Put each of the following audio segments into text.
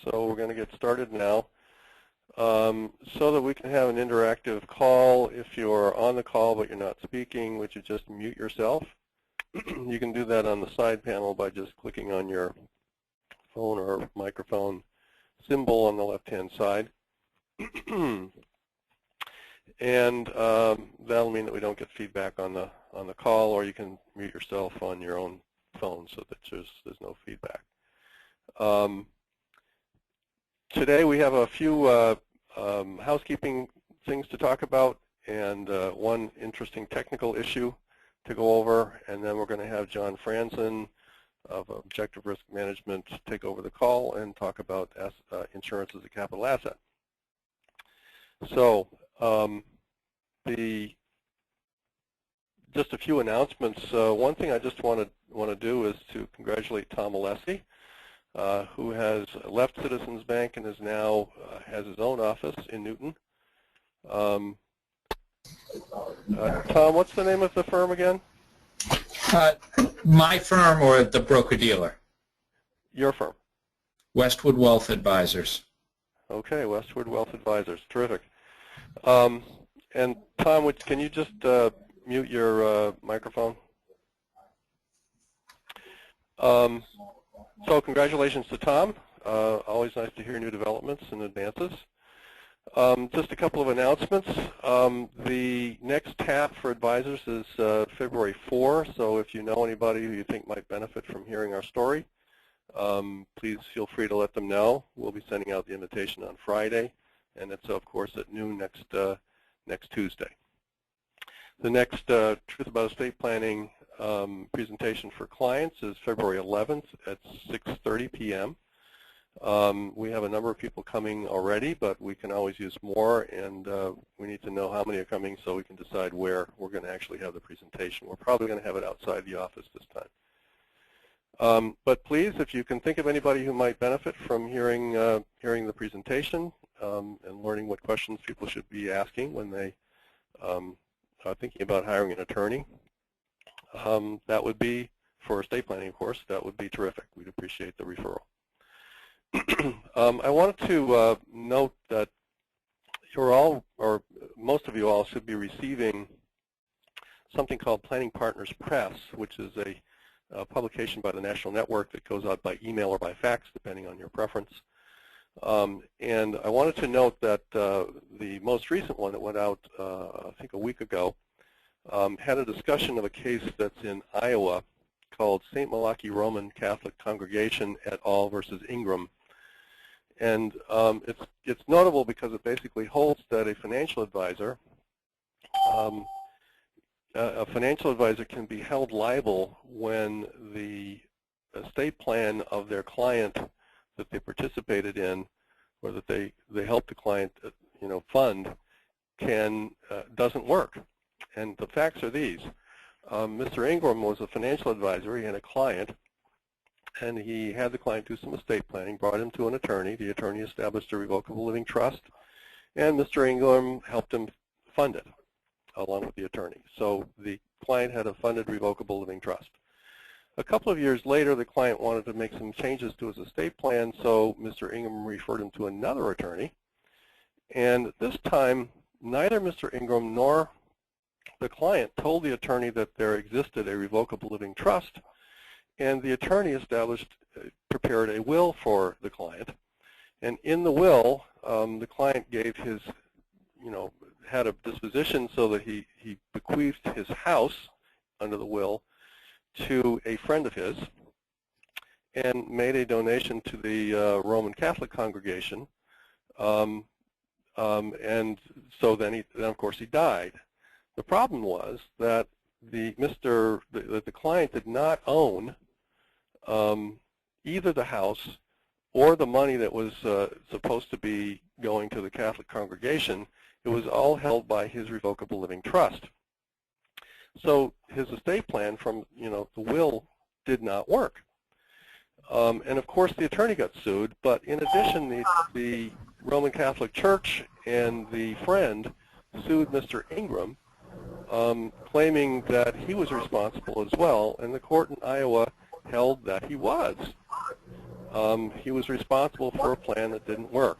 so we're going to get started now. So that we can have an interactive call, if you're on the call but you're not speaking, would you just mute yourself? You can do that on the side panel by just clicking on your phone or microphone symbol on the left-hand side. And that'll mean that we don't get feedback on the call, or you can mute yourself on your own phone so that there's no feedback. Today we have a few housekeeping things to talk about, and one interesting technical issue to go over, and then we're going to have John Franzen of Objective Risk Management take over the call and talk about insurance as a capital asset. So just a few announcements. One thing I just want to do is to congratulate Tom Alessi, who has left Citizens Bank and is now has his own office in Newton. Tom, what's the name of the firm again? My firm or the broker-dealer? Your firm. Westwood Wealth Advisors. Okay, Westwood Wealth Advisors. Terrific. And Tom, can you just mute your microphone? So congratulations to Tom. Always nice to hear new developments and advances. Just a couple of announcements. The next tap for advisors is February 4, so if you know anybody who you think might benefit from hearing our story, please feel free to let them know. We'll be sending out the invitation on Friday, and it's of course at noon next Tuesday. The next Truth About Estate Planning presentation for clients is February 11th at 6:30 p.m. We have a number of people coming already, but we can always use more, and we need to know how many are coming so we can decide where we're going to actually have the presentation. We're probably going to have it outside the office this time. But please, if you can think of anybody who might benefit from hearing the presentation and learning what questions people should be asking when they are thinking about hiring an attorney, that would be, for estate planning, of course, that would be terrific. We'd appreciate the referral. I wanted to note that you're all, or most of you all, should be receiving something called Planning Partners Press, which is a publication by the National Network that goes out by email or by fax, depending on your preference. And I wanted to note that the most recent one that went out, I think a week ago, had a discussion of a case that's in Iowa called St. Malachy Roman Catholic Congregation et al. Versus Ingram. And it's notable because it basically holds that a financial advisor can be held liable when the estate plan of their client that they participated in, or that they helped the client fund, doesn't work. And the facts are these. Mr. Ingram was a financial advisor. He had a client, and he had the client do some estate planning, brought him to an attorney. The attorney established a revocable living trust, and Mr. Ingram helped him fund it along with the attorney. So the client had a funded revocable living trust. A couple of years later, the client wanted to make some changes to his estate plan, so Mr. Ingram referred him to another attorney. And this time, neither Mr. Ingram nor the client told the attorney that there existed a revocable living trust, and the attorney prepared a will for the client. And in the will, the client gave his, had a disposition so that he bequeathed his house under the will to a friend of his and made a donation to the Roman Catholic congregation. And so then of course he died. The problem was that the client did not own either the house or the money that was supposed to be going to the Catholic congregation. It was all held by his revocable living trust. So his estate plan from the will did not work. And of course the attorney got sued, but in addition the Roman Catholic Church and the friend sued Mr. Ingram, claiming that he was responsible as well, and the court in Iowa held that he was. he was responsible for a plan that didn't work.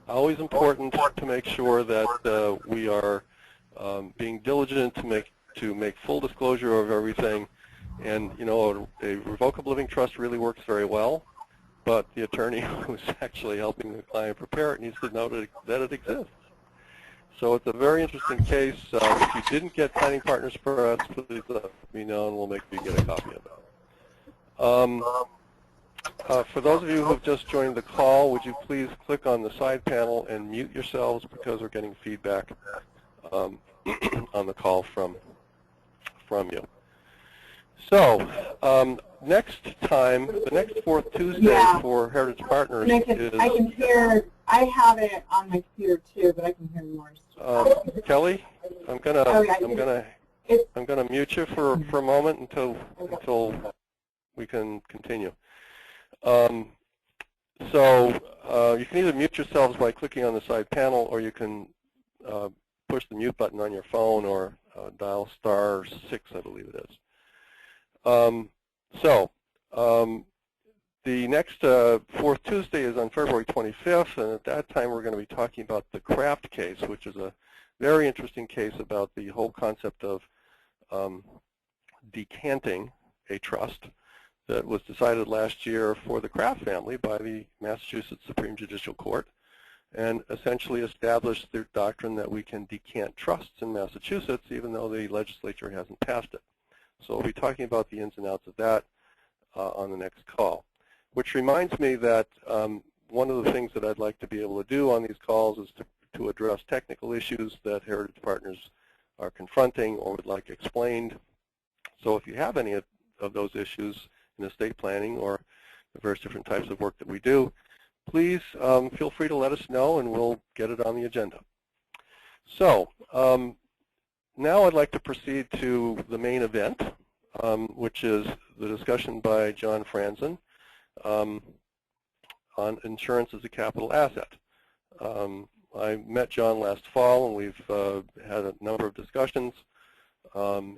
Always important to make sure that we are being diligent to make full disclosure of everything. And you know, a revocable living trust really works very well, but the attorney who's actually helping the client prepare it needs to know that it exists. So it's a very interesting case. If you didn't get Planning Partners Press, please let me know, and we'll make sure you get a copy of it. For those of you who have just joined the call, would you please click on the side panel and mute yourselves, because we're getting feedback on the call from you. So next time, the next fourth Tuesday for Heritage Partners is... I can hear, I have it on my computer too, but I can hear yours. Kelly, I'm gonna mute you for a moment until we can continue. So you can either mute yourselves by clicking on the side panel, or you can push the mute button on your phone, or dial *6, I believe it is. The next fourth Tuesday is on February 25th, and at that time we're going to be talking about the Kraft case, which is a very interesting case about the whole concept of decanting a trust that was decided last year for the Kraft family by the Massachusetts Supreme Judicial Court, and essentially established the doctrine that we can decant trusts in Massachusetts even though the legislature hasn't passed it. So we'll be talking about the ins and outs of that on the next call. Which reminds me that one of the things that I'd like to be able to do on these calls is to address technical issues that Heritage Partners are confronting or would like explained. So if you have any of those issues in estate planning or the various different types of work that we do, please feel free to let us know, and we'll get it on the agenda. So now I'd like to proceed to the main event, which is the discussion by John Franzen on insurance as a capital asset. I met John last fall, and we've had a number of discussions. John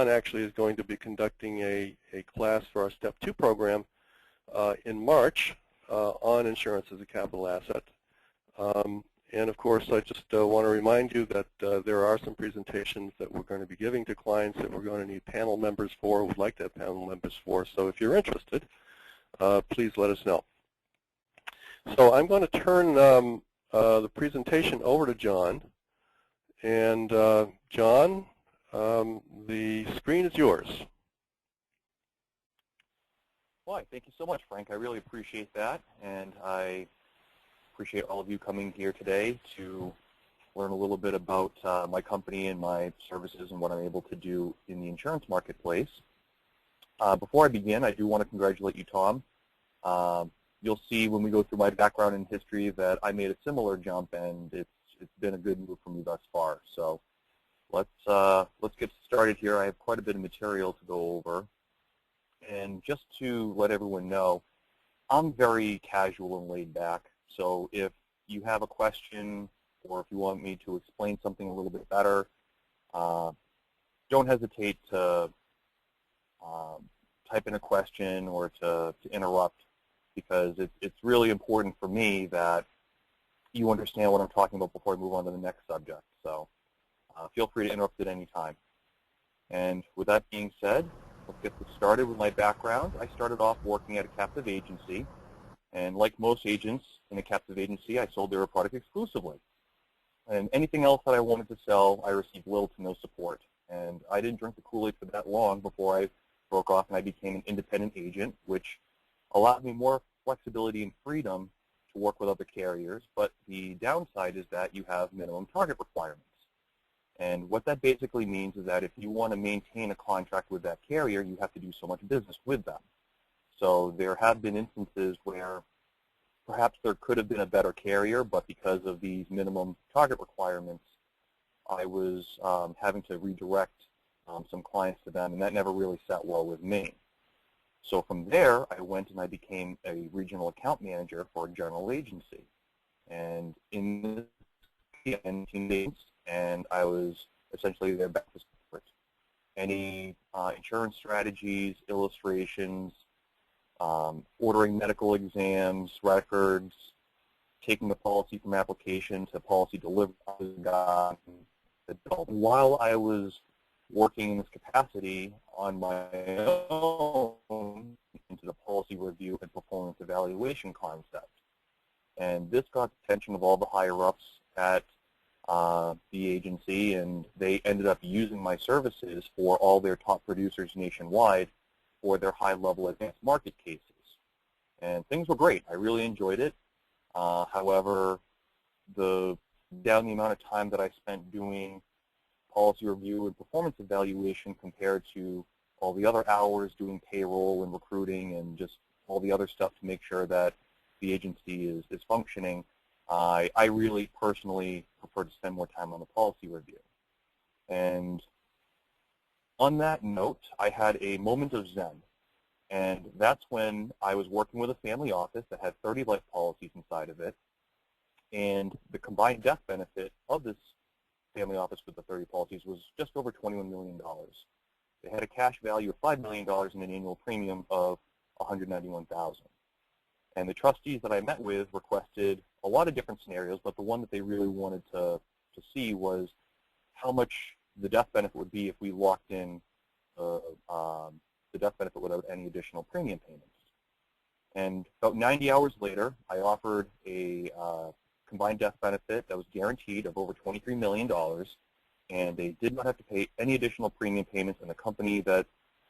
actually is going to be conducting a class for our Step 2 program in March on insurance as a capital asset. And of course, I just want to remind you that there are some presentations that we're going to be giving to clients that we're going to need panel members for, would like to have panel members for. So if you're interested, please let us know. So I'm going to turn the presentation over to John. And John, the screen is yours. Why, thank you so much, Frank. I really appreciate that. And I appreciate all of you coming here today to learn a little bit about my company and my services and what I'm able to do in the insurance marketplace. Before I begin, I do want to congratulate you, Tom. You'll see when we go through my background and history that I made a similar jump, and it's been a good move for me thus far. So let's get started here. I have quite a bit of material to go over. And just to let everyone know, I'm very casual and laid back. So if you have a question, or if you want me to explain something a little bit better, don't hesitate to type in a question or to interrupt, because it's really important for me that you understand what I'm talking about before I move on to the next subject. So feel free to interrupt at any time. And with that being said, let's get started with my background. I started off working at a captive agency. And like most agents in a captive agency, I sold their product exclusively. And anything else that I wanted to sell, I received little to no support. And I didn't drink the Kool-Aid for that long before I broke off and I became an independent agent, which allowed me more flexibility and freedom to work with other carriers. But the downside is that you have minimum target requirements. And what that basically means is that if you want to maintain a contract with that carrier, you have to do so much business with them. So there have been instances where perhaps there could have been a better carrier, but because of these minimum target requirements, I was having to redirect some clients to them, and that never really sat well with me. So from there, I went and I became a regional account manager for a general agency. And in the 19 days, and I was essentially their back to support. Any insurance strategies, illustrations, ordering medical exams, records, taking the policy from application to policy delivery. While I was working in this capacity on my own into the policy review and performance evaluation concept. And this got the attention of all the higher-ups at the agency, and they ended up using my services for all their top producers nationwide for their high-level advanced market cases. And things were great. I really enjoyed it. However, down the amount of time that I spent doing policy review and performance evaluation compared to all the other hours doing payroll and recruiting and just all the other stuff to make sure that the agency is functioning, I really personally prefer to spend more time on the policy review. And on that note, I had a moment of zen. And that's when I was working with a family office that had 30 life policies inside of it. And the combined death benefit of this family office with the 30 policies was just over $21 million. They had a cash value of $5 million and an annual premium of $191,000. And the trustees that I met with requested a lot of different scenarios, but the one that they really wanted to see was how much the death benefit would be if we locked in the death benefit without any additional premium payments. And about 90 hours later, I offered a combined death benefit that was guaranteed of over $23 million, and they did not have to pay any additional premium payments, and the company that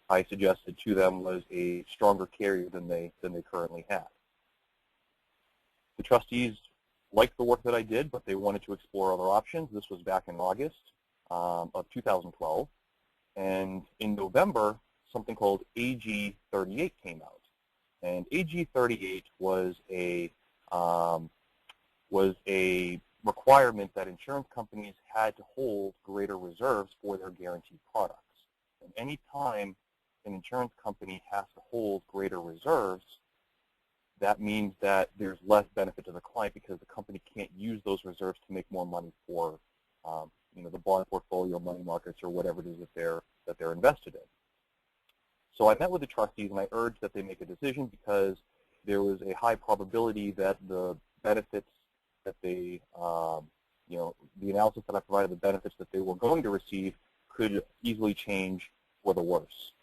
I suggested to them was a stronger carrier than they currently had. The trustees liked the work that I did, but they wanted to explore other options. This was back in August of 2012, and in November, something called AG 38 came out. And AG 38 was a requirement that insurance companies had to hold greater reserves for their guaranteed products. And any time an insurance company has to hold greater reserves, that means that there's less benefit to the client because the company can't use those reserves to make more money for the bond portfolio, money markets, or whatever it is that they're invested in. So I met with the trustees and I urged that they make a decision because there was a high probability that the benefits that they, the analysis that I provided, the benefits that they were going to receive could easily change for the worse.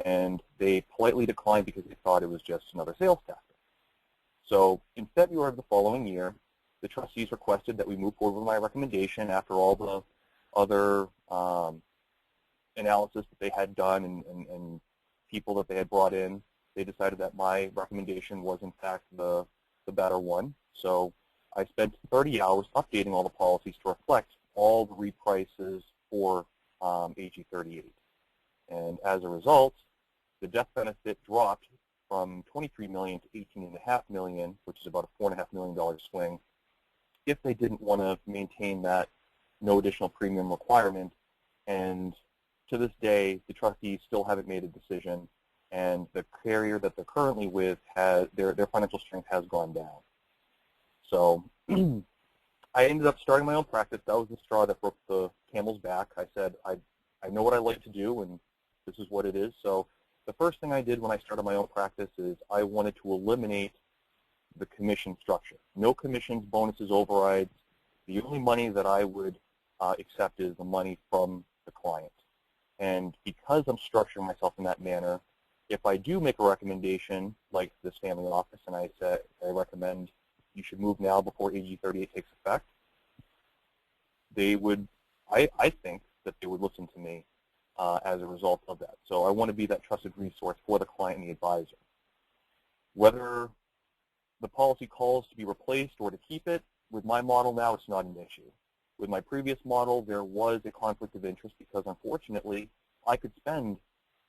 And they politely declined because they thought it was just another sales tactic. So in February of the following year, the trustees requested that we move forward with my recommendation after all the other analysis that they had done and people that they had brought in. They decided that my recommendation was in fact the better one. So I spent 30 hours updating all the policies to reflect all the reprices for AG 38. And as a result, the death benefit dropped from $23 million to $18.5 million, which is about a $4.5 million swing, if they didn't want to maintain that no additional premium requirement. And to this day, the trustees still haven't made a decision, and the carrier that they're currently with has their financial strength has gone down. So I ended up starting my own practice. That was the straw that broke the camel's back. I said, I know what I like to do, and this is what it is. So the first thing I did when I started my own practice is I wanted to eliminate the commission structure. No commissions, bonuses, overrides. The only money that I would accept is the money from the client. And because I'm structuring myself in that manner, if I do make a recommendation, like this family office, and I recommend you should move now before AG 38 takes effect, they would, I think that they would listen to me as a result of that. So I want to be that trusted resource for the client and the advisor. Whether the policy calls to be replaced or to keep it, with my model now, it's not an issue. With my previous model, there was a conflict of interest because, unfortunately, I could spend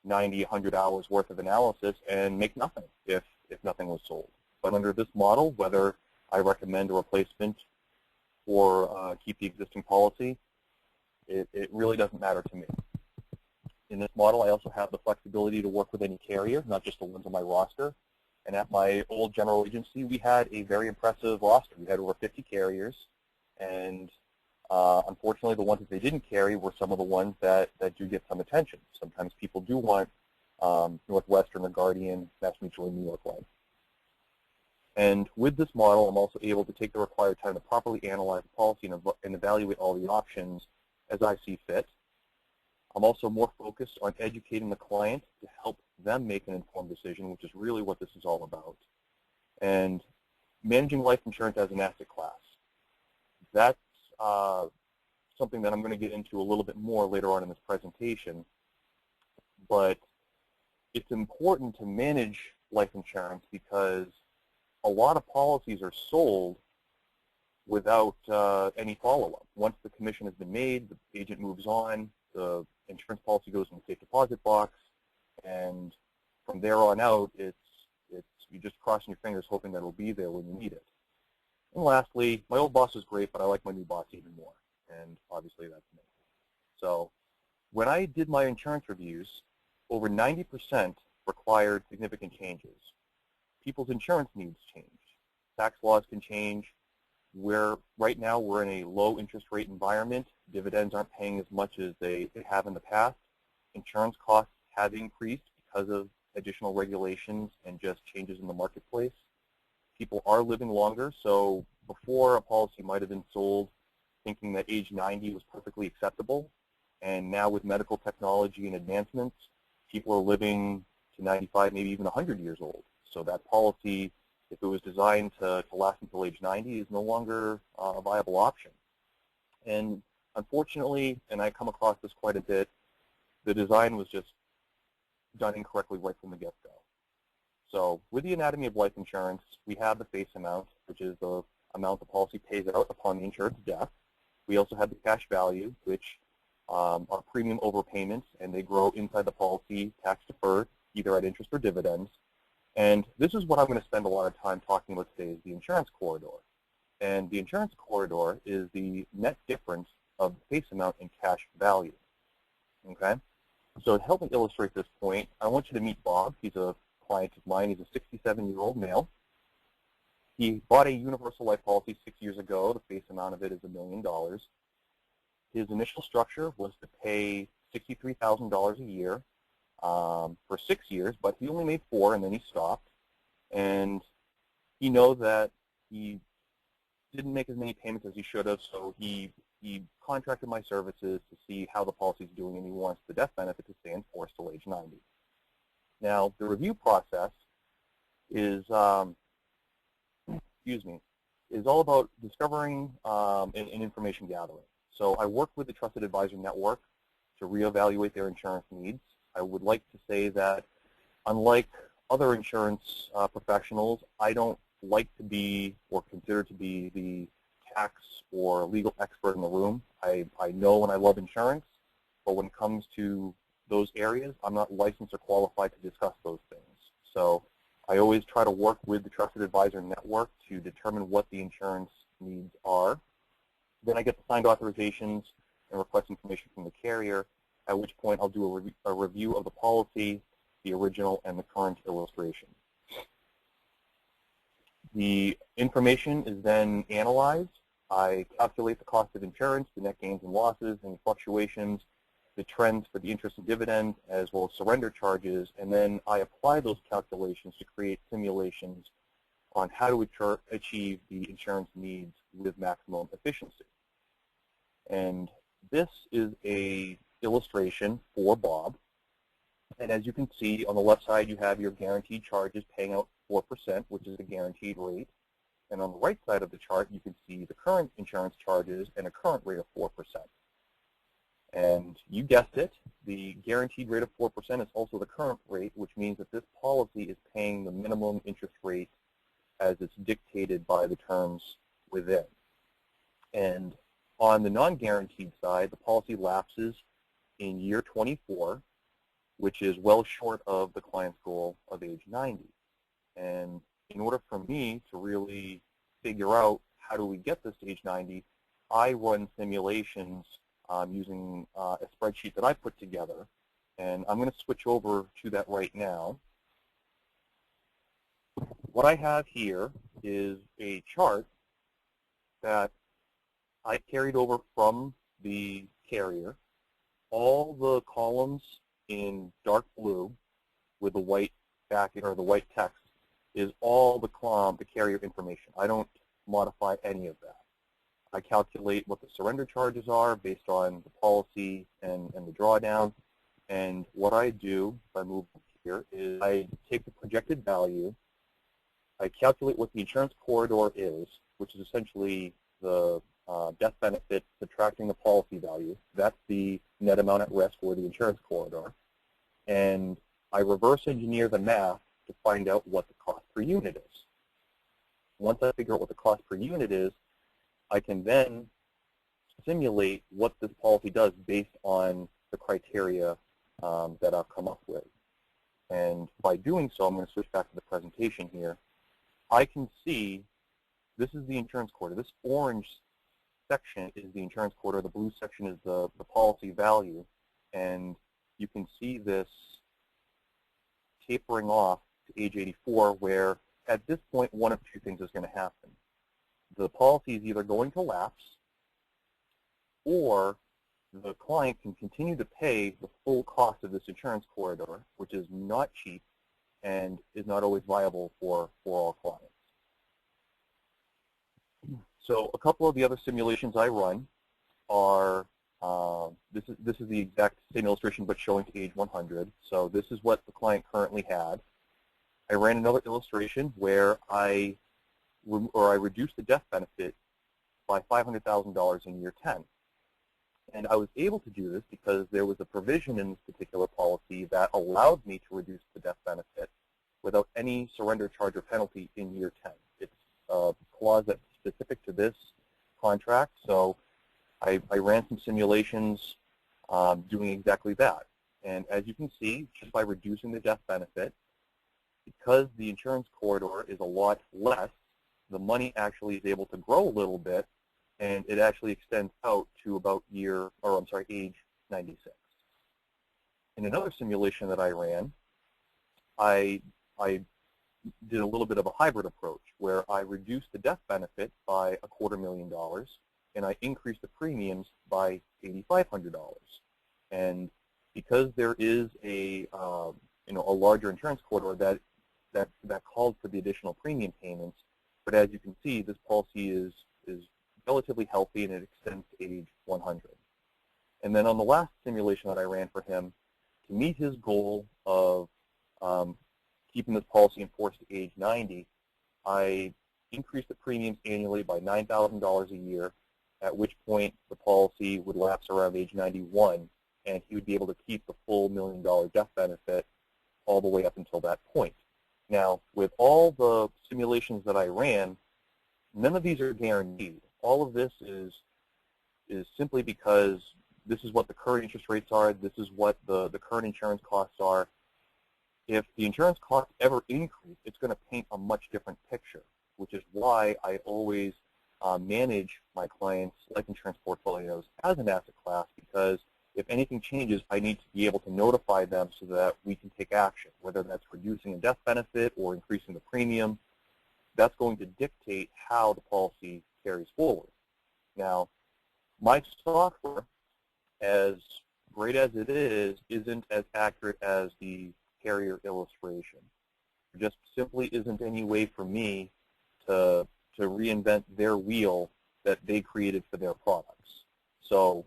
90, 100 hours worth of analysis and make nothing if nothing was sold. But under this model, whether I recommend a replacement or keep the existing policy, it really doesn't matter to me. In this model, I also have the flexibility to work with any carrier, not just the ones on my roster. And at my old general agency, we had a very impressive roster. We had over 50 carriers, and unfortunately, the ones that they didn't carry were some of the ones that do get some attention. Sometimes people do want Northwestern, the Guardian, MassMutual, and New York Life. And with this model, I'm also able to take the required time to properly analyze the policy and evaluate all the options as I see fit. I'm also more focused on educating the client to help them make an informed decision, which is really what this is all about. And managing life insurance as an asset class. That's something that I'm going to get into a little bit more later on in this presentation. But it's important to manage life insurance because a lot of policies are sold without any follow-up. Once the commission has been made, the agent moves on, the insurance policy goes in the safe deposit box, and from there on out, it's you just crossing your fingers hoping that it'll be there when you need it. And lastly, my old boss was great, but I like my new boss even more, and obviously that's me. So when I did my insurance reviews, over 90% required significant changes. People's insurance needs change. Tax laws can change. Right now we're in a low interest rate environment. Dividends aren't paying as much as they have in the past. Insurance costs have increased because of additional regulations and just changes in the marketplace. People are living longer, so before a policy might have been sold thinking that age 90 was perfectly acceptable, and now with medical technology and advancements, people are living to 95, maybe even 100 years old. So that policy, if it was designed to last until age 90, is no longer a viable option. And unfortunately, and I come across this quite a bit, the design was just done incorrectly right from the get-go. So with the anatomy of life insurance, we have the face amount, which is the amount the policy pays out upon the insured's death. We also have the cash value, which are premium overpayments, and they grow inside the policy tax-deferred, either at interest or dividends. And this is what I'm going to spend a lot of time talking about today, is the insurance corridor. And the insurance corridor is the net difference of the face amount and cash value. Okay? So to help me illustrate this point, I want you to meet Bob. He's a client of mine. He's a 67-year-old male. He bought a universal life policy 6 years ago. The face amount of it is $1 million. His initial structure was to pay $63,000 a year for 6 years, but he only made 4 and then he stopped. And he knows that he didn't make as many payments as he should have, so he contracted my services to see how the policy is doing, and he wants the death benefit to stay in force till age 90. Now, the review process is, is all about discovering and information gathering. So I work with the Trusted Advisor Network to reevaluate their insurance needs. I would like to say that unlike other insurance professionals, I don't like to be or consider to be the tax or legal expert in the room. I know and I love insurance, but when it comes to those areas, I'm not licensed or qualified to discuss those things. So I always try to work with the Trusted Advisor Network to determine what the insurance needs are. Then I get the signed authorizations and request information from the carrier, at which point I'll do a review of the policy, the original and the current illustration. The information is then analyzed. I calculate the cost of insurance, the net gains and losses, any fluctuations, the trends for the interest and dividends, as well as surrender charges, and then I apply those calculations to create simulations on how to achieve the insurance needs with maximum efficiency. And this is an illustration for Bob. And as you can see, on the left side, you have your guaranteed charges paying out 4%, which is the guaranteed rate. And on the right side of the chart, you can see the current insurance charges and a current rate of 4%. And you guessed it, the guaranteed rate of 4% is also the current rate, which means that this policy is paying the minimum interest rate as it's dictated by the terms within. And on the non-guaranteed side, the policy lapses in year 24, which is well short of the client's goal of age 90. And in order for me to really figure out how do we get this to age 90, I run simulations using a spreadsheet that I put together. And I'm going to switch over to that right now. What I have here is a chart that I carried over from the carrier. All the columns in dark blue with the white backing or the white text is all the carrier information. I don't modify any of that. I calculate what the surrender charges are based on the policy and the drawdown. And what I do, if I move here, is I take the projected value, I calculate what the insurance corridor is, which is essentially the death benefit subtracting the policy value. That's the net amount at risk or the insurance corridor. And I reverse engineer the math to find out what the cost per unit is. Once I figure out what the cost per unit is, I can then simulate what this policy does based on the criteria that I've come up with. And by doing so, I'm going to switch back to the presentation here. I can see this is the insurance corridor. This orange section is the insurance corridor. The blue section is the policy value. And you can see this tapering off to age 84, where at this point, one of two things is going to happen. The policy is either going to lapse, or the client can continue to pay the full cost of this insurance corridor, which is not cheap and is not always viable for all clients. So a couple of the other simulations I run are, this is the exact same illustration but showing to age 100. So this is what the client currently had. I ran another illustration where I reduced the death benefit by $500,000 in year 10. And I was able to do this because there was a provision in this particular policy that allowed me to reduce the death benefit without any surrender charge or penalty in year 10. It's a clause that's specific to this contract, so I ran some simulations doing exactly that. And as you can see, just by reducing the death benefit, because the insurance corridor is a lot less, the money actually is able to grow a little bit, and it actually extends out to about age 96. In another simulation that I ran, I did a little bit of a hybrid approach where I reduced the death benefit by $250,000 and I increased the premiums by $8,500. And because there is a larger insurance corridor that called for the additional premium payments, but as you can see, this policy is relatively healthy and it extends to age 100. And then on the last simulation that I ran for him, to meet his goal of keeping this policy in force to age 90, I increased the premiums annually by $9,000 a year, at which point the policy would lapse around age 91, and he would be able to keep the full $1 million death benefit all the way up until that point. Now, with all the simulations that I ran, none of these are guaranteed. All of this is simply because this is what the current interest rates are, this is what the current insurance costs are. If the insurance costs ever increase, it's going to paint a much different picture, which is why I always manage my clients' life insurance portfolios as an asset class, because if anything changes, I need to be able to notify them so that we can take action, whether that's reducing a death benefit or increasing the premium. That's going to dictate how the policy carries forward. Now, my software, as great as it is, isn't as accurate as the carrier illustration. There just simply isn't any way for me to reinvent their wheel that they created for their products. So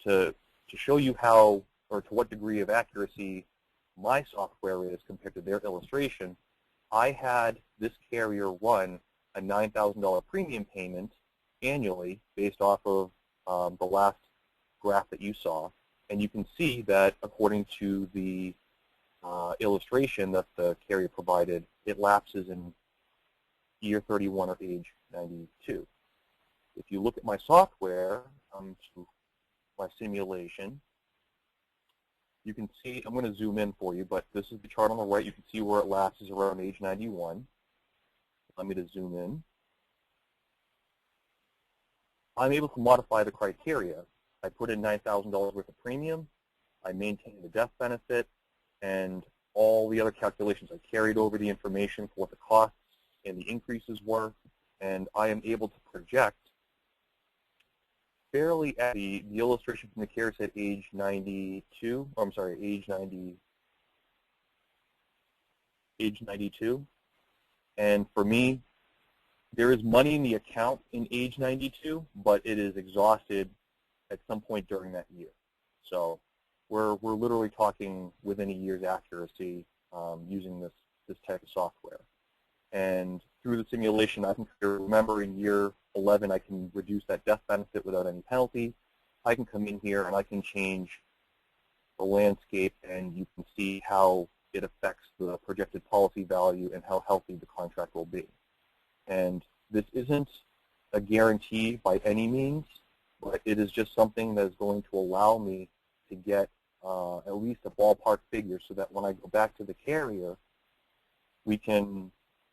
to show you how, or to what degree of accuracy my software is compared to their illustration, I had this carrier run a $9,000 premium payment annually based off of the last graph that you saw. And you can see that according to the illustration that the carrier provided, it lapses in year 31 or age 92. If you look at my software, to my simulation, you can see, I'm going to zoom in for you, but this is the chart on the right. You can see where it lapses around age 91. Allow me to zoom in. I'm able to modify the criteria. I put in $9,000 worth of premium. I maintain the death benefit and all the other calculations. I carried over the information for what the costs and the increases were, and I am able to project fairly at the illustration from the carrier said age 92, age 90, age 92. And for me, there is money in the account in age 92, but it is exhausted at some point during that year. So we're literally talking within a year's accuracy using this type of software. And through the simulation, I can remember in year 11, I can reduce that death benefit without any penalty. I can come in here and I can change the landscape, and you can see how it affects the projected policy value and how healthy the contract will be. And this isn't a guarantee by any means, but it is just something that is going to allow me to get at least a ballpark figure so that when I go back to the carrier, we can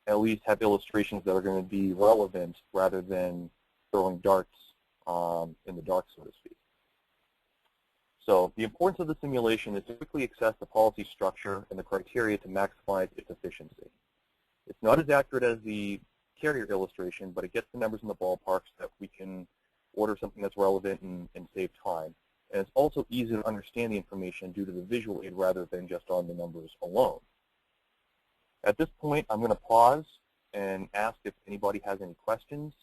at least have illustrations that are going to be relevant rather than throwing darts in the dark, so to speak. So the importance of the simulation is to quickly assess the policy structure and the criteria to maximize its efficiency. It's not as accurate as the carrier illustration, but it gets the numbers in the ballpark so that we can order something that's relevant and save time. And it's also easy to understand the information due to the visual aid rather than just on the numbers alone. At this point, I'm going to pause and ask if anybody has any questions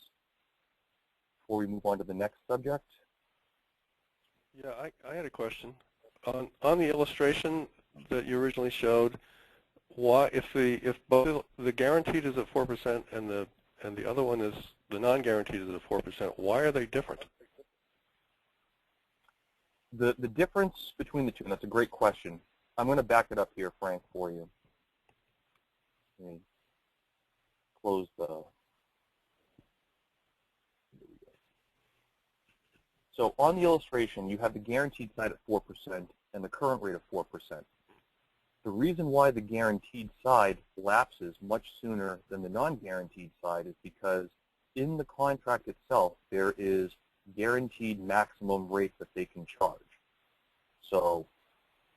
before we move on to the next subject. Yeah, I had a question. On the illustration that you originally showed, why, if both the guaranteed is at 4% and the other one is the non-guaranteed is at 4%, why are they different? The difference between the two, and that's a great question. I'm going to back it up here, Frank, for you. Let me close the. So on the illustration, you have the guaranteed side at 4% and the current rate of 4%. The reason why the guaranteed side lapses much sooner than the non-guaranteed side is because in the contract itself, there is guaranteed maximum rate that they can charge. So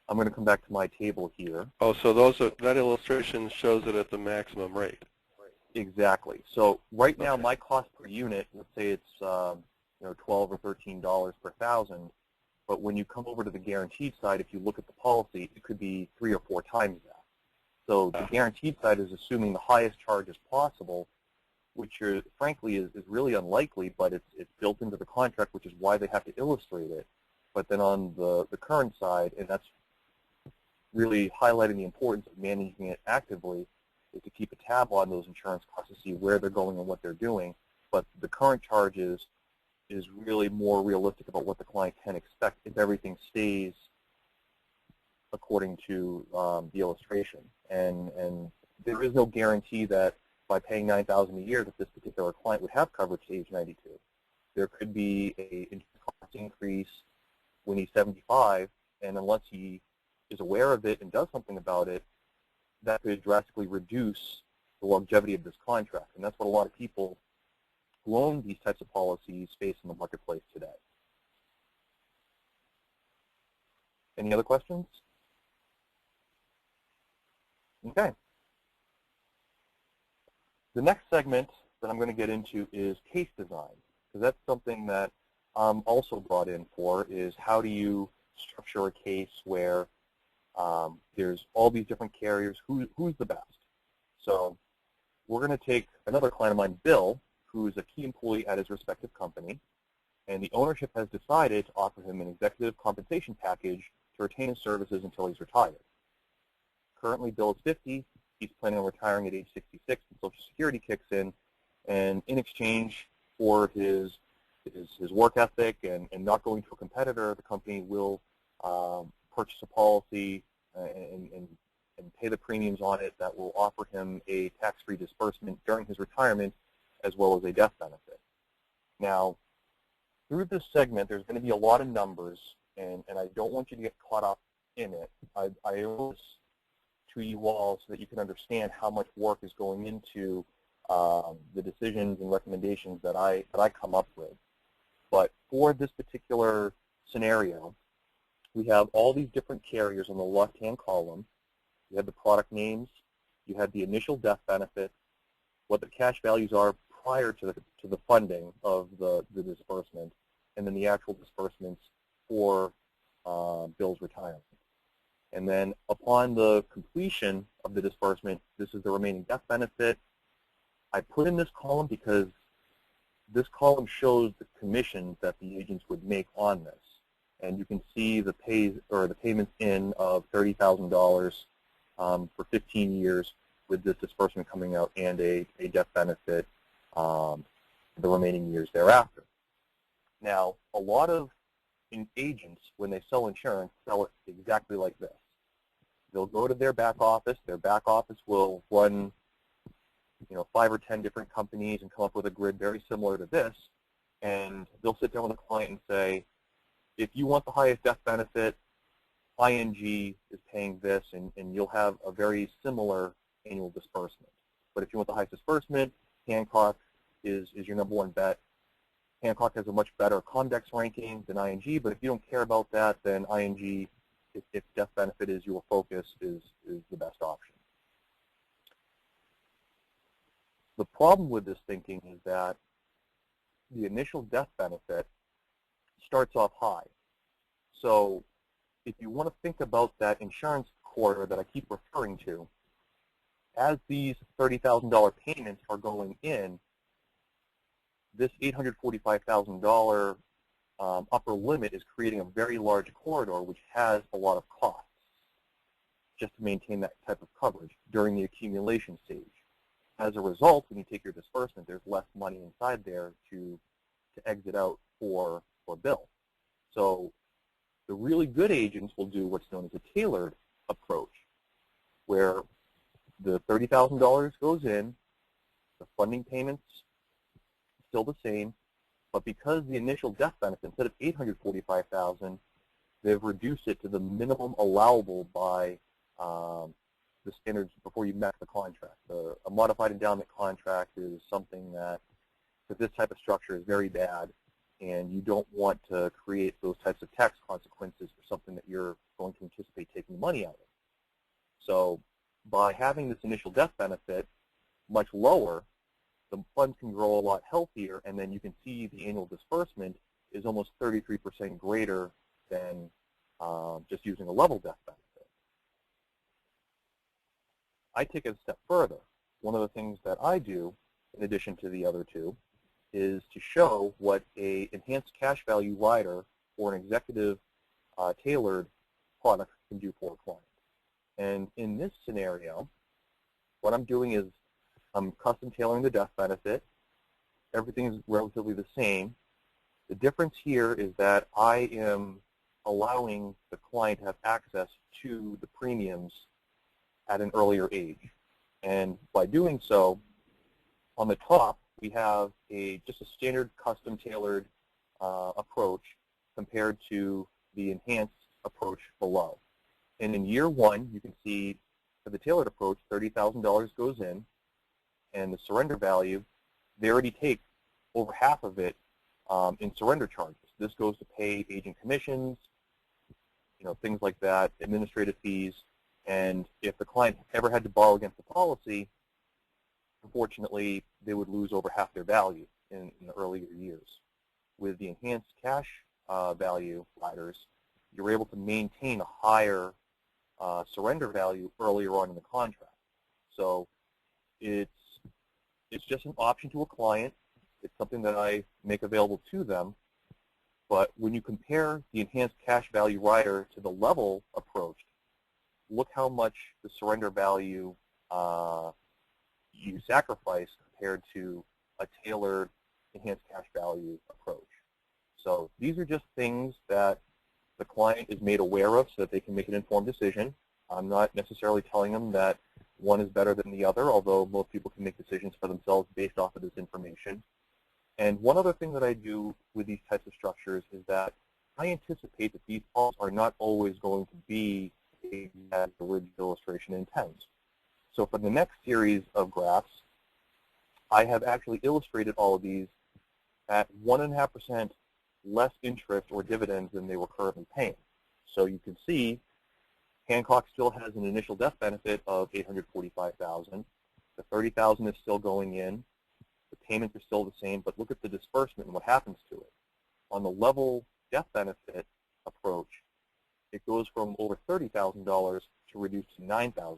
I'm going to come back to my table here. Oh, so that illustration shows it at the maximum rate. Exactly. So right now, my cost per unit, let's say it's $12 or $13 per thousand. But when you come over to the guaranteed side, if you look at the policy, it could be 3 or 4 times that. So the guaranteed side is assuming the highest charge as possible, which frankly is really unlikely, but it's built into the contract, which is why they have to illustrate it. But then on the current side, and that's really highlighting the importance of managing it actively, is to keep a tab on those insurance costs to see where they're going and what they're doing. But the current charges is really more realistic about what the client can expect if everything stays according to the illustration. And there is no guarantee that by paying $9,000 a year that this particular client would have coverage to age 92. There could be a cost increase when he's 75, and unless he is aware of it and does something about it, that could drastically reduce the longevity of this contract. And that's what a lot of people who own these types of policies face in the marketplace today. Any other questions? Okay. The next segment that I'm going to get into is case design, because that's something that I'm also brought in for, is how do you structure a case where there's all these different carriers, who's the best? So we're going to take another client of mine, Bill, who is a key employee at his respective company, and the ownership has decided to offer him an executive compensation package to retain his services until he's retired. Currently, Bill is 50. He's planning on retiring at age 66 when Social Security kicks in, and in exchange for his work ethic and not going to a competitor, the company will purchase a policy and pay the premiums on it that will offer him a tax-free disbursement during his retirement, as well as a death benefit. Now, through this segment, there's going to be a lot of numbers, and I don't want you to get caught up in it. I owe this to you all so that you can understand how much work is going into the decisions and recommendations that I come up with. But for this particular scenario, we have all these different carriers on the left-hand column. You have the product names, you have the initial death benefit, what the cash values are prior to the funding of the disbursement, and then the actual disbursements for Bill's retirement. And then upon the completion of the disbursement, this is the remaining death benefit. I put in this column because this column shows the commissions that the agents would make on this. And you can see the payments in of $30,000 for 15 years with this disbursement coming out and a death benefit the remaining years thereafter. Now, a lot of agents, when they sell insurance, sell it exactly like this. They'll go to their back office. Their back office will run 5 or 10 different companies and come up with a grid very similar to this. And they'll sit down with a client and say, if you want the highest death benefit, ING is paying this, and you'll have a very similar annual disbursement. But if you want the highest disbursement, Hancock is your #1 bet. Hancock has a much better Condex ranking than ING, but if you don't care about that, then ING, if death benefit is your focus, is the best option. The problem with this thinking is that the initial death benefit starts off high. So if you want to think about that insurance corridor that I keep referring to, as these $30,000 payments are going in, this $845,000 upper limit is creating a very large corridor which has a lot of costs just to maintain that type of coverage during the accumulation stage. As a result, when you take your disbursement, there's less money inside there to exit out for bill. So the really good agents will do what's known as a tailored approach, where the $30,000 goes in, the funding payments still the same, but because the initial death benefit, instead of $845,000, they've reduced it to the minimum allowable by the standards before you met the contract. A modified endowment contract is something that, for this type of structure, is very bad, and you don't want to create those types of tax consequences for something that you're going to anticipate taking money out of. So by having this initial death benefit much lower, the funds can grow a lot healthier, and then you can see the annual disbursement is almost 33% greater than just using a level death benefit. I take it a step further. One of the things that I do, in addition to the other two, is to show what a enhanced cash value rider or an executive tailored product can do for a client. And in this scenario, what I'm doing is I'm custom tailoring the death benefit. Everything is relatively the same. The difference here is that I am allowing the client to have access to the premiums at an earlier age. And by doing so, on the top, we have just a standard custom tailored approach compared to the enhanced approach below. And in year one, you can see for the tailored approach, $30,000 goes in, and the surrender value, they already take over half of it in surrender charges. This goes to pay agent commissions, things like that, administrative fees, and if the client ever had to borrow against the policy, unfortunately, they would lose over half their value in the earlier years. With the enhanced cash value riders, you're able to maintain a higher surrender value earlier on in the contract. So it's just an option to a client. It's something that I make available to them. But when you compare the enhanced cash value rider to the level approach, look how much the surrender value you sacrifice compared to a tailored enhanced cash value approach. So these are just things that the client is made aware of so that they can make an informed decision. I'm not necessarily telling them that one is better than the other, although most people can make decisions for themselves based off of this information. And one other thing that I do with these types of structures is that I anticipate that these policies are not always going to be as the original illustration intends. So for the next series of graphs, I have actually illustrated all of these at 1.5% less interest or dividends than they were currently paying. So you can see Hancock still has an initial death benefit of $845,000. The $30,000 is still going in. The payments are still the same, but look at the disbursement and what happens to it. On the level death benefit approach, it goes from over $30,000 to reduced to $9,000.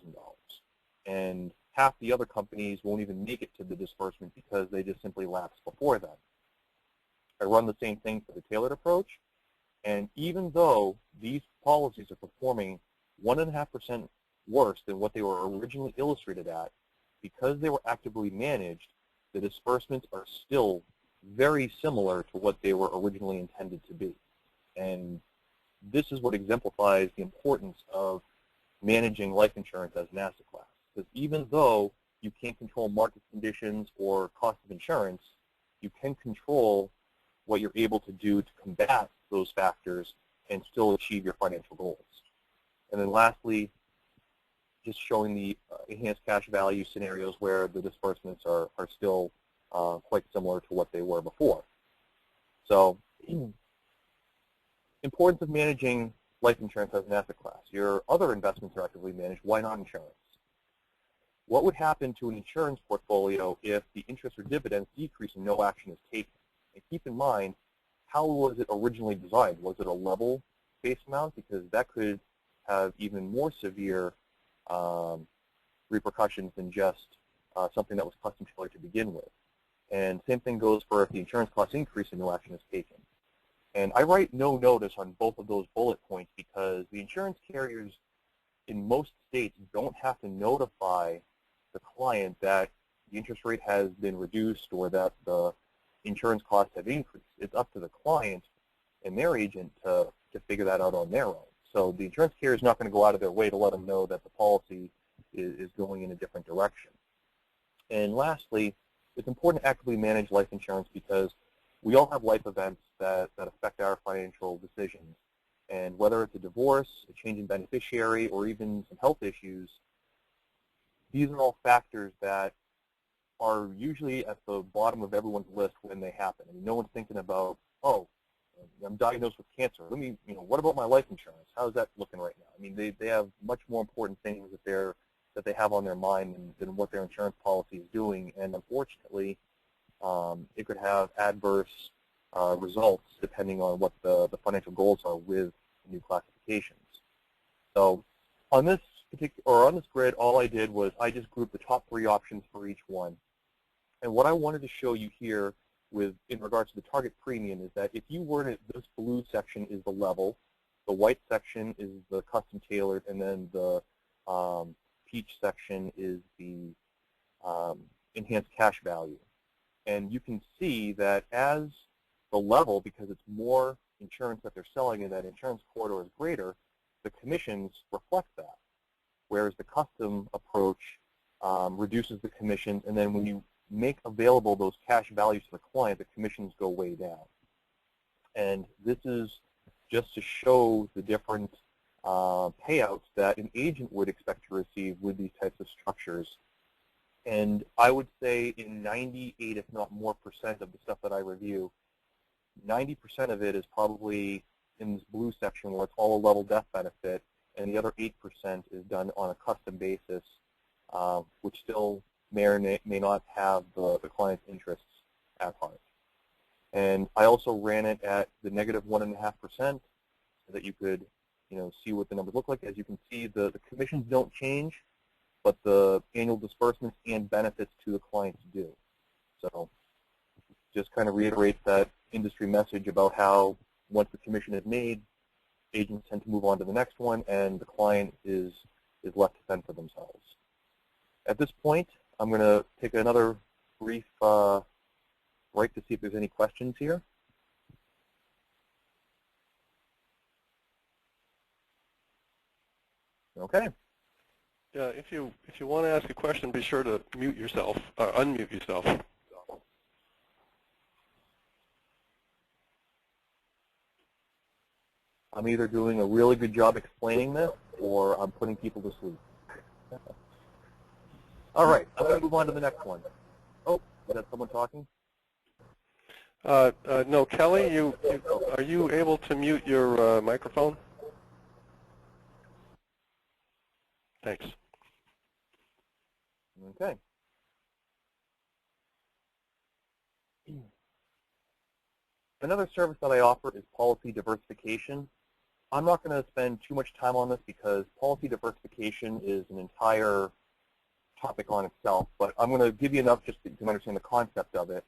And half the other companies won't even make it to the disbursement because they just simply lapse before then. I run the same thing for the tailored approach, and even though these policies are performing 1.5% worse than what they were originally illustrated at, because they were actively managed, the disbursements are still very similar to what they were originally intended to be. And this is what exemplifies the importance of managing life insurance as an asset class. Because even though you can't control market conditions or cost of insurance, you can control what you're able to do to combat those factors and still achieve your financial goals. And then lastly, just showing the enhanced cash value scenarios where the disbursements are still quite similar to what they were before. So, importance of managing life insurance as an asset class. Your other investments are actively managed. Why not insurance? What would happen to an insurance portfolio if the interest or dividends decrease and no action is taken? And keep in mind, how was it originally designed? Was it a level-based amount? Because that could have even more severe repercussions than just something that was custom tailored to begin with. And same thing goes for if the insurance costs increase and no action is taken. And I write no notice on both of those bullet points because the insurance carriers in most states don't have to notify the client that the interest rate has been reduced or that the insurance costs have increased. It's up to the client and their agent to figure that out on their own. So the insurance carrier is not going to go out of their way to let them know that the policy is going in a different direction. And lastly, it's important to actively manage life insurance because we all have life events that affect our financial decisions. And whether it's a divorce, a change in beneficiary, or even some health issues, these are all factors that are usually at the bottom of everyone's list when they happen. I mean, no one's thinking about, oh, I'm diagnosed with cancer. Let me, what about my life insurance? How's that looking right now? I mean, they have much more important things that they have on their mind than what their insurance policy is doing. And unfortunately, it could have adverse results depending on what the financial goals are with new classifications. So on this grid, all I did was I just grouped the top 3 options for each one. And what I wanted to show you here in regards to the target premium is that if you were to, this blue section is the level, the white section is the custom tailored, and then the peach section is the enhanced cash value. And you can see that as the level, because it's more insurance that they're selling and that insurance corridor is greater, the commissions reflect that. Whereas the custom approach reduces the commissions, and then when you make available those cash values to the client, the commissions go way down. And this is just to show the different payouts that an agent would expect to receive with these types of structures. And I would say in 98, if not more percent of the stuff that I review, 90% of it is probably in this blue section where it's all a level death benefit, and the other 8% is done on a custom basis, which still may or may not have the client's interests at heart. And I also ran it at the negative 1.5% so that you could see what the numbers look like. As you can see, the commissions don't change, but the annual disbursements and benefits to the clients do. So just kind of reiterate that industry message about how once the commission is made, agents tend to move on to the next one, and the client is left to fend for themselves. At this point, I'm going to take another brief break to see if there's any questions here. Okay. Yeah, if you want to ask a question, be sure to mute yourself, unmute yourself. I'm either doing a really good job explaining this, or I'm putting people to sleep. All right, I'm going to move on to the next one. Oh, is that someone talking? No, Kelly, are you able to mute your microphone? Thanks. Okay. Another service that I offer is policy diversification. I'm not going to spend too much time on this because policy diversification is an entire topic on itself, but I'm going to give you enough just to understand the concept of it.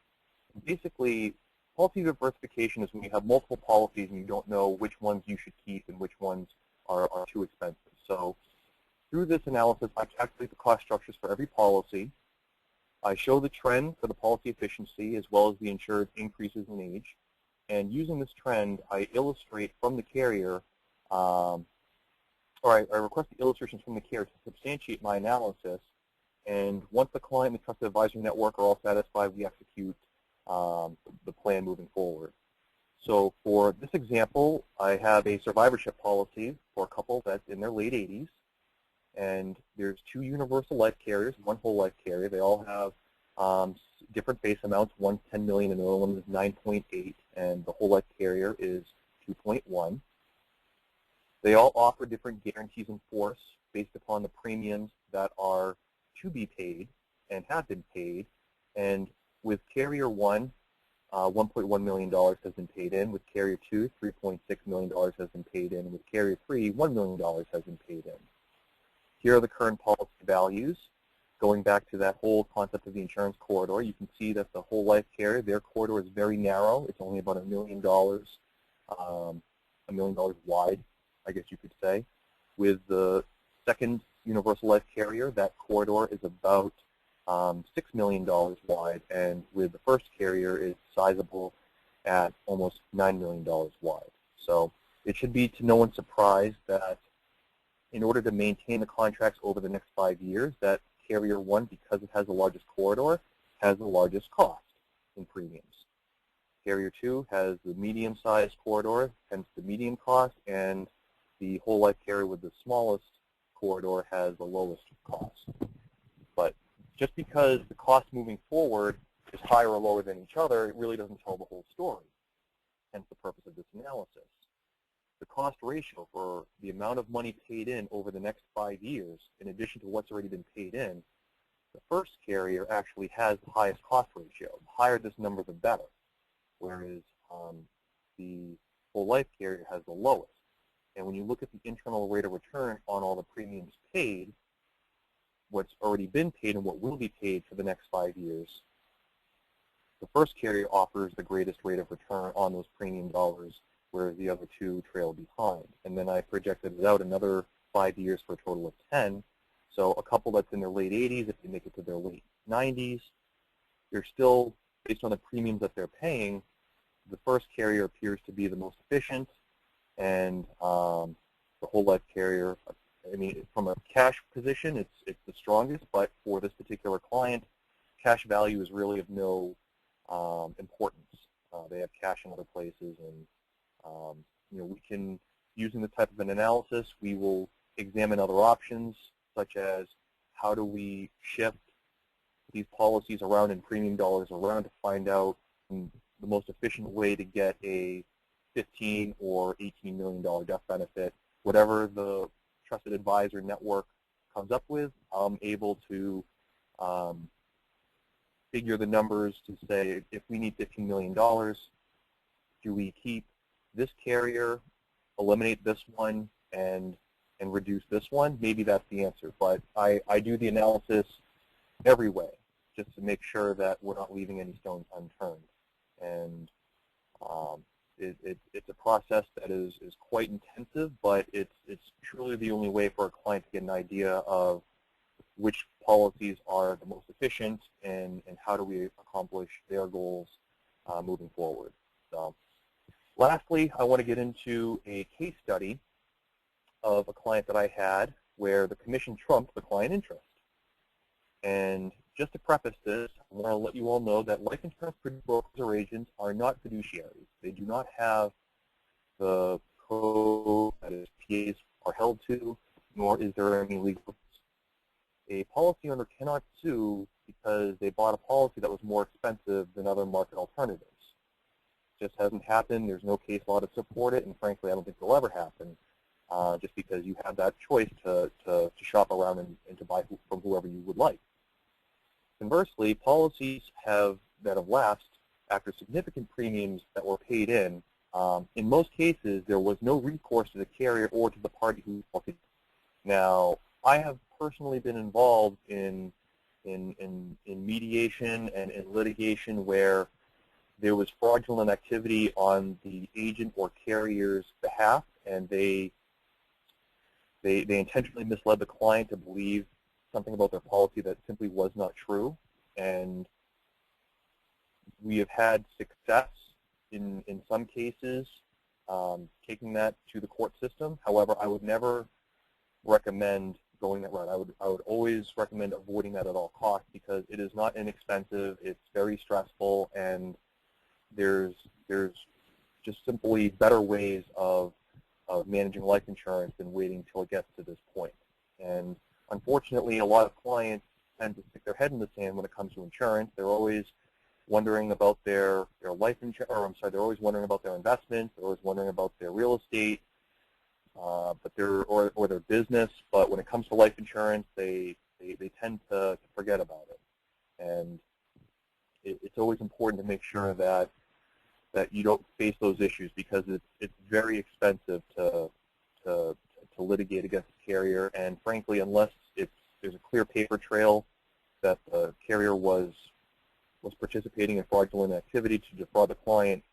Basically, policy diversification is when you have multiple policies and you don't know which ones you should keep and which ones are too expensive. So through this analysis, I calculate the cost structures for every policy. I show the trend for the policy efficiency as well as the insured increases in age. And using this trend, I illustrate from the carrier, or I request the illustrations from the carrier to substantiate my analysis. And once the client and the trusted advisor network are all satisfied, we execute the plan moving forward. So for this example, I have a survivorship policy for a couple that's in their late 80s. And there's 2 universal life carriers, 1 whole life carrier. They all have different base amounts. One's $10 million and the other one is 9.8, and the whole life carrier is 2.1. They all offer different guarantees in force based upon the premiums that are to be paid and have been paid. And with Carrier 1, $1.1 million has been paid in. With Carrier 2, $3.6 million has been paid in. With Carrier 3, $1 million has been paid in. Here are the current policy values. Going back to that whole concept of the insurance corridor, you can see that the whole life carrier, their corridor is very narrow. It's only about $1 million wide, I guess you could say. With the second universal life carrier, that corridor is about $6 million wide, and with the first carrier, it's sizable at almost $9 million wide. So it should be to no one's surprise that in order to maintain the contracts over the next 5 years, that Carrier 1, because it has the largest corridor, has the largest cost in premiums. Carrier 2 has the medium-sized corridor, hence the medium cost, and the whole life carrier with the smallest corridor has the lowest cost. But just because the cost moving forward is higher or lower than each other, it really doesn't tell the whole story, hence the purpose of this analysis. The cost ratio for the amount of money paid in over the next 5 years, in addition to what's already been paid in, the first carrier actually has the highest cost ratio. The higher this number, the better, whereas the whole life carrier has the lowest. And when you look at the internal rate of return on all the premiums paid, what's already been paid and what will be paid for the next 5 years, the first carrier offers the greatest rate of return on those premium dollars, whereas the other 2 trail behind. And then I projected it out another 5 years for a total of 10. So a couple that's in their late 80s, if they make it to their late 90s, they're still, based on the premiums that they're paying, the first carrier appears to be the most efficient, and the whole life carrier, I mean, from a cash position, it's the strongest, but for this particular client, cash value is really of no importance. They have cash in other places, and we can, using this type of an analysis, we will examine other options, such as how do we shift these policies around and premium dollars around to find out the most efficient way to get a $15 or $18 million death benefit. Whatever the trusted advisor network comes up with, I'm able to figure the numbers to say, if we need $15 million, do we keep this carrier, eliminate this one, and reduce this one? Maybe that's the answer. But I do the analysis every way, just to make sure that we're not leaving any stones unturned. And it's a process that is quite intensive, but it's truly the only way for a client to get an idea of which policies are the most efficient and how do we accomplish their goals moving forward. So, lastly, I want to get into a case study of a client that I had where the commission trumped the client interest. And just to preface this, I want to let you all know that life insurance brokers or agents are not fiduciaries. They do not have the code that is PAs are held to, nor is there any legal. A policy owner cannot sue because they bought a policy that was more expensive than other market alternatives. It just hasn't happened. There's no case law to support it, and frankly, I don't think it'll ever happen, just because you have that choice to shop around and to buy from whoever you would like. Conversely, policies that have lapsed after significant premiums that were paid in In most cases, there was no recourse to the carrier or to the party who faulted. Now, I have personally been involved in mediation and in litigation where there was fraudulent activity on the agent or carrier's behalf, and they intentionally misled the client to believe something about their policy that simply was not true. And we have had success in some cases taking that to the court system. However, I would never recommend going that route. I would always recommend avoiding that at all costs because it is not inexpensive, it's very stressful, and there's just simply better ways of managing life insurance than waiting until it gets to this point. And unfortunately, a lot of clients tend to stick their head in the sand when it comes to insurance. They're always wondering about their life insurance, or I'm sorry, they're always wondering about their investments, they're always wondering about their real estate, but or their business. But when it comes to life insurance, they tend to forget about it. And it's always important to make sure that you don't face those issues because it's very expensive to litigate against the carrier. And frankly, unless there's a clear paper trail that the carrier was participating in fraudulent activity to defraud the client,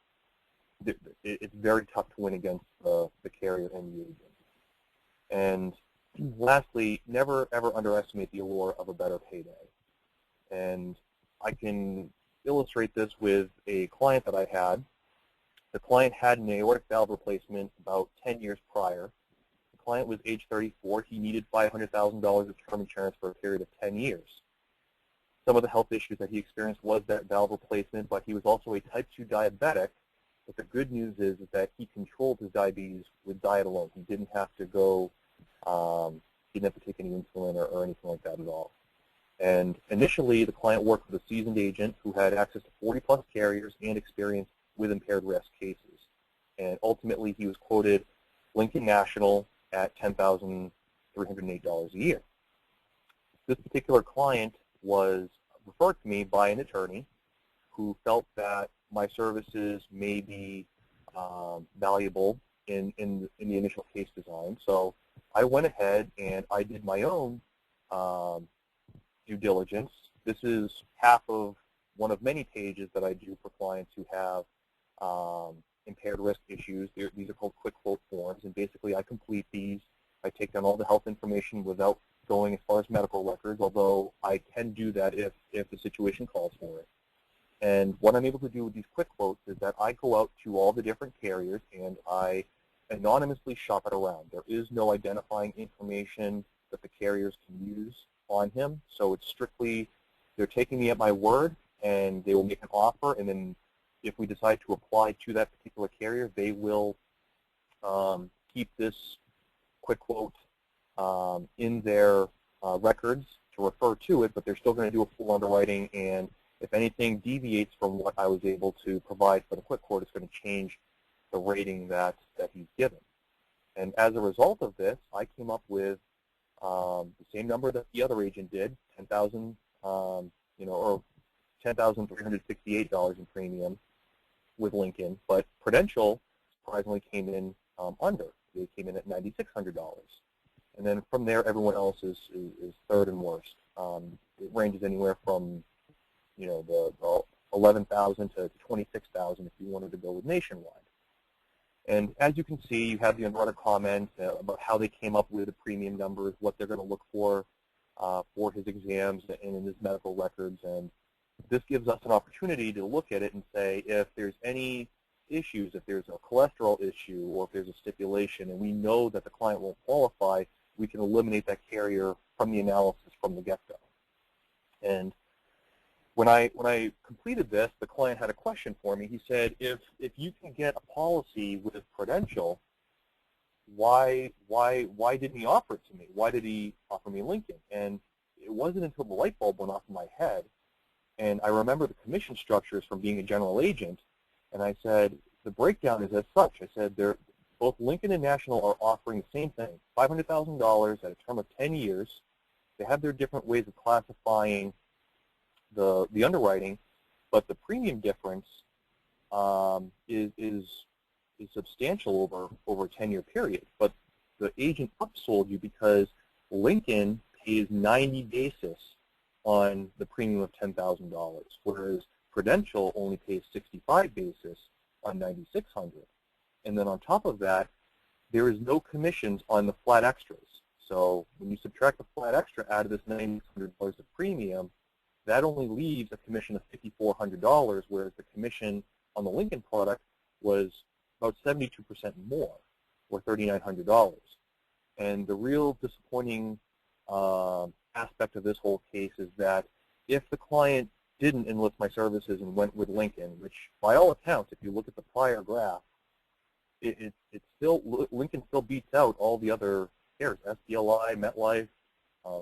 it's very tough to win against the carrier and the agent. And lastly, never ever underestimate the allure of a better payday. And I can illustrate this with a client that I had. The client had an aortic valve replacement about 10 years prior. The client was age 34. He needed $500,000 of term insurance for a period of 10 years. Some of the health issues that he experienced was that valve replacement, but he was also a type 2 diabetic. But the good news is that he controlled his diabetes with diet alone. He didn't have to go, he didn't have to take any insulin or anything like that at all. And initially, the client worked with a seasoned agent who had access to 40-plus carriers and experience with impaired risk cases. And ultimately, he was quoted Lincoln National at $10,308 a year. This particular client was referred to me by an attorney who felt that my services may be valuable in the initial case design. So I went ahead and I did my own due diligence. This is half of one of many pages that I do for clients who have impaired risk issues. These are called quick quote forms, and basically I complete these. I take down all the health information without going as far as medical records, although I can do that if the situation calls for it. And what I'm able to do with these quick quotes is that I go out to all the different carriers and I anonymously shop it around. There is no identifying information that the carriers can use on him, so it's strictly, they're taking me at my word, and they will make an offer, and then if we decide to apply to that particular carrier, they will keep this quick quote in their records to refer to it, but they're still going to do a full underwriting, and if anything deviates from what I was able to provide for the quick quote, it's going to change the rating that he's given. And as a result of this, I came up with the same number that the other agent did, $10,000, or $10,368 in premium with Lincoln, but Prudential surprisingly came in under. They came in at $9,600. And then from there, everyone else is third and worst. It ranges anywhere from, the 11,000 to 26,000 if you wanted to go with Nationwide. And as you can see, you have the underwriter comment about how they came up with the premium numbers, what they're going to look for his exams and in his medical records. And this gives us an opportunity to look at it and say if there's any issues, if there's a cholesterol issue or if there's a stipulation and we know that the client won't qualify, we can eliminate that carrier from the analysis from the get-go. And when I completed this, the client had a question for me. He said, if you can get a policy with Prudential, why didn't he offer it to me? Why did he offer me Lincoln? And it wasn't until the light bulb went off in my head, and I remember the commission structures from being a general agent, and I said, the breakdown is as such. I said, both Lincoln and National are offering the same thing, $500,000 at a term of 10 years. They have their different ways of classifying the underwriting, but the premium difference is is substantial over a 10-year period, but the agent upsold you because Lincoln pays 90 basis on the premium of $10,000, whereas Prudential only pays 65 basis on $9,600. And then on top of that, there is no commissions on the flat extras. So when you subtract the flat extra out of this $9,600 of premium, that only leaves a commission of $5,400, whereas the commission on the Lincoln product was about 72% more, or $3,900. And the real disappointing aspect of this whole case is that if the client didn't enlist my services and went with Lincoln, which by all accounts, if you look at the prior graph, it's still, Lincoln still beats out all the other carriers, SPLI, MetLife,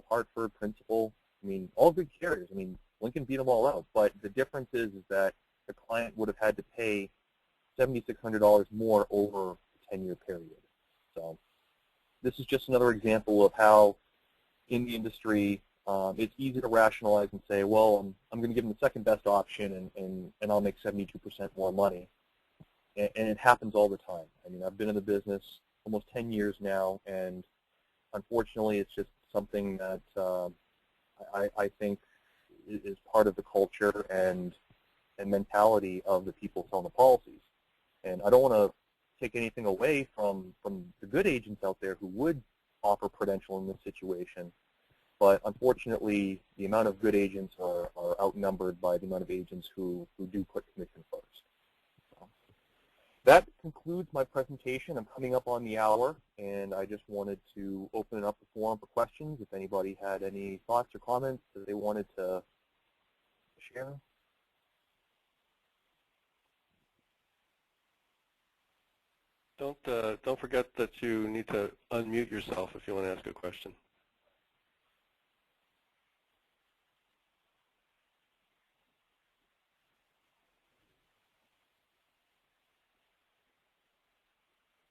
Hartford, Principal. I mean, all good carriers. I mean, Lincoln beat them all out. But the difference is that the client would have had to pay $7,600 more over a 10-year period. So this is just another example of how in the industry it's easy to rationalize and say, well, I'm going to give them the second best option and I'll make 72% more money. And it happens all the time. I mean, I've been in the business almost 10 years now, and unfortunately it's just something that I think is part of the culture and mentality of the people selling the policies. And I don't want to take anything away from the good agents out there who would offer Prudential in this situation, but unfortunately the amount of good agents are outnumbered by the amount of agents who do put commission first. So that concludes my presentation. I'm coming up on the hour, and I just wanted to open up the forum for questions if anybody had any thoughts or comments that they wanted to share. Don't forget that you need to unmute yourself if you want to ask a question.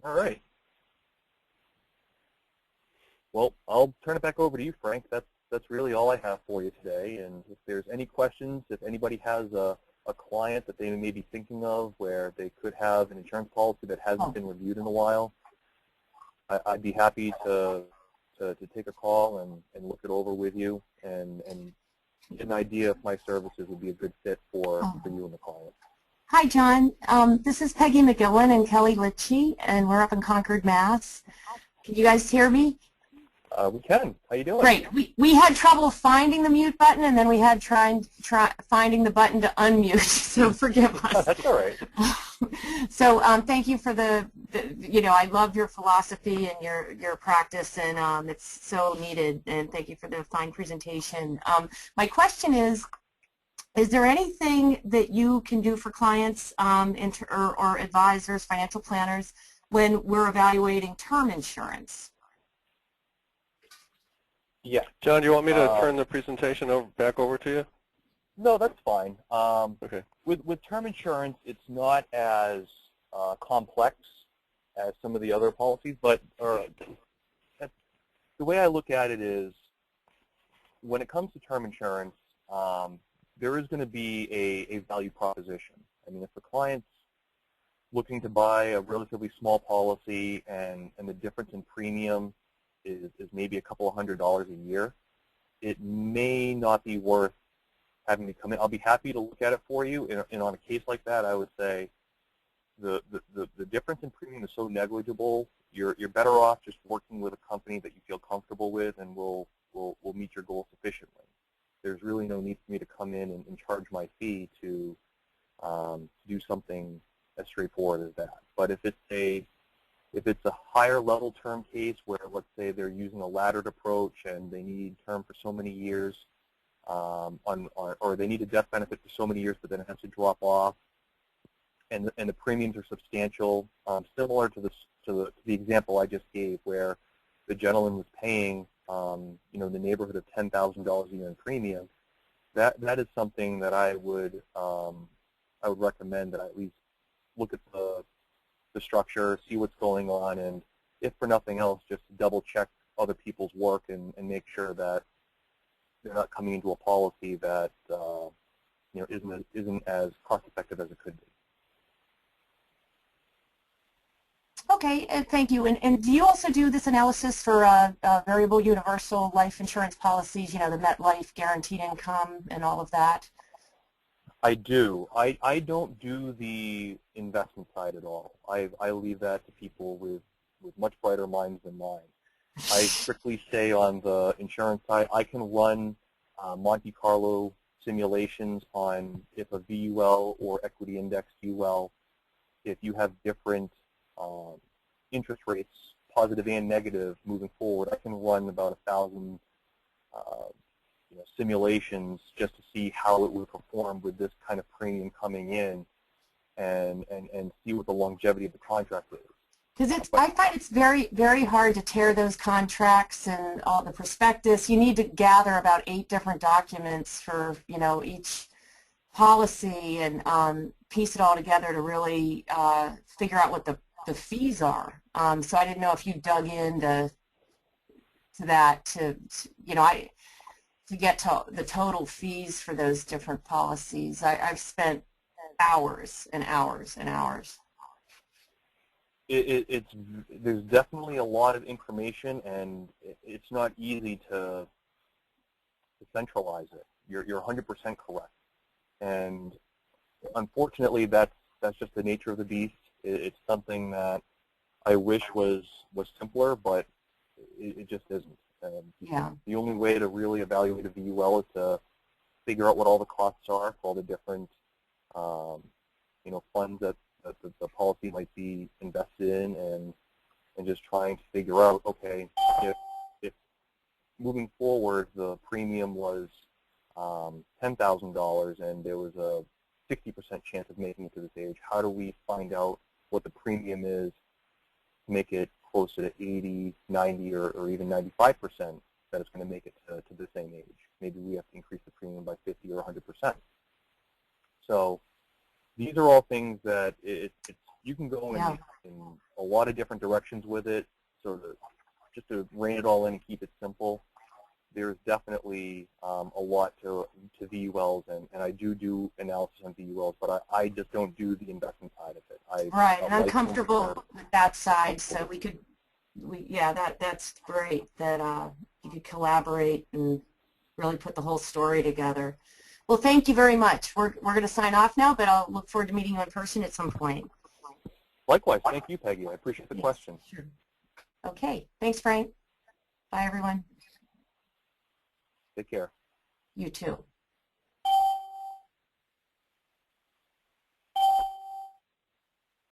All right. Well, I'll turn it back over to you, Frank. That's really all I have for you today. And if there's any questions, if anybody has a client that they may be thinking of where they could have an insurance policy that hasn't been reviewed in a while, I'd be happy to take a call and look it over with you and get an idea if my services would be a good fit for you and the client. Hi, John. This is Peggy McGillen and Kelly Litchie, and we're up in Concord, Mass. Can you guys hear me? We can. How you doing? Great. We had trouble finding the mute button, and then we had finding the button to unmute, so forgive us. That's all right. So thank you for I love your philosophy and your practice, and it's so needed, and thank you for the fine presentation. My question is there anything that you can do for clients or advisors, financial planners, when we're evaluating term insurance? Yeah. John, do you want me to turn the presentation back over to you? No, that's fine. Okay. With term insurance, it's not as complex as some of the other policies, but the way I look at it is when it comes to term insurance, there is going to be a value proposition. I mean, if the client's looking to buy a relatively small policy and the difference in premium is maybe a couple of $100s a year, it may not be worth having to come in. I'll be happy to look at it for you. And on a case like that, I would say the difference in premium is so negligible. You're better off just working with a company that you feel comfortable with and will meet your goal sufficiently. There's really no need for me to come in and charge my fee to do something as straightforward as that. But if it's a higher level term case where, let's say, they're using a laddered approach and they need term for so many years, or they need a death benefit for so many years, but then it has to drop off, and the premiums are substantial, similar to the example I just gave, where the gentleman was paying, in the neighborhood of $10,000 a year in premium. That is something that I would recommend that I at least look at the structure, see what's going on, and if for nothing else, just double check other people's work and make sure that they're not coming into a policy that isn't as cost effective as it could be. Okay, thank you. And do you also do this analysis for variable universal life insurance policies, you know, the MetLife guaranteed income and all of that? I do. I don't do the investment side at all. I leave that to people with much brighter minds than mine. I strictly stay on the insurance side. I can run Monte Carlo simulations on if a VUL or equity indexed UL, if you have different interest rates, positive and negative, moving forward, I can run about 1,000 simulations just to see how it would perform with this kind of premium coming in, and see what the longevity of the contract is. Because I find it's very, very hard to tear those contracts and all the prospectus. You need to gather about 8 different documents for, you know, each policy and piece it all together to really figure out what the fees are. So I didn't know if you dug into that to you know, to get to the total fees for those different policies. I've spent hours and hours and hours. There's definitely a lot of information, and it's not easy to centralize it. You're 100% correct, and unfortunately, that's just the nature of the beast. It's something that I wish was simpler, but it just isn't. Yeah. The only way to really evaluate a VUL is to figure out what all the costs are for all the different funds that the policy might be invested in, and just trying to figure out, okay, if moving forward the premium was $10,000 and there was a 60% chance of making it to this age, how do we find out what the premium is to make it closer to 80, 90, or even 95% that it's going to make it to the same age? Maybe we have to increase the premium by 50 or 100%. So these are all things that you can go in a lot of different directions with it. So just to rein it all in and keep it simple, there's definitely a lot to VULs, and I do analysis on VULs, but I just don't do the investment side of it. Right, and I'm comfortable with that side, so that's great that you could collaborate and really put the whole story together. Well, thank you very much. We're going to sign off now, but I'll look forward to meeting you in person at some point. Likewise. Thank you, Peggy. I appreciate the question. Sure. Okay. Thanks, Frank. Bye, everyone. Take care. You too.